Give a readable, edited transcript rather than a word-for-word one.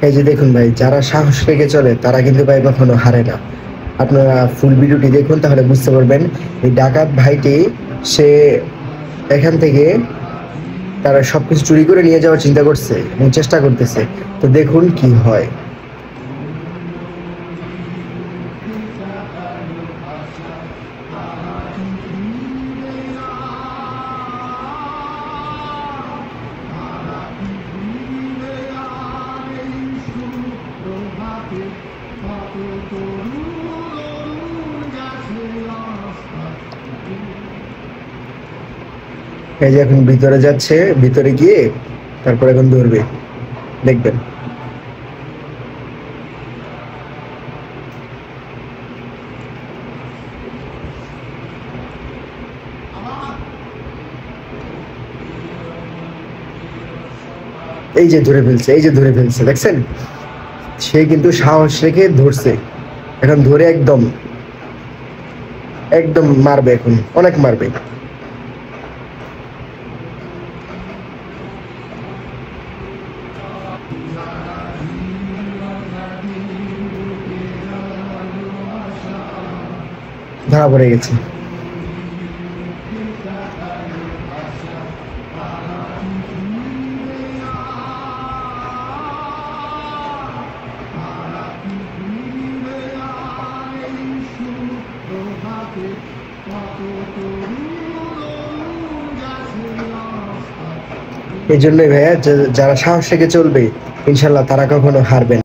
এই যে দেখুন ভাই, যারা সাহস রেখে চলে তারা কিন্তু ভাই কখনো হারে না। আপনারা ফুল ভিডিওটি দেখুন, তাহলে বুঝতে পারবেন এই ডাকাত ভাইটি সে এখান থেকে তারা সবকিছু চুরি করে নিয়ে যাওয়ার চিন্তা করছে এবং চেষ্টা করতেছে। তো দেখুন কি হয়। এই যে এখন ভিতরে যাচ্ছে, ভিতরে গিয়ে তারপর এখন ধরবে, দেখবেন। এই যে ধরে ফেলছে, এই যে ধরে ফেলছে, দেখছেন? সে কিন্তু সাহস রেখে ধরছে। এখন ধরে একদম একদম মারবে, এখন অনেক মারবে। ধরা পড়ে গেছে। এই জন্যই ভাইয়া, যারা সাহস রেখে চলবে ইনশাল্লাহ তারা কখনো হারবে না।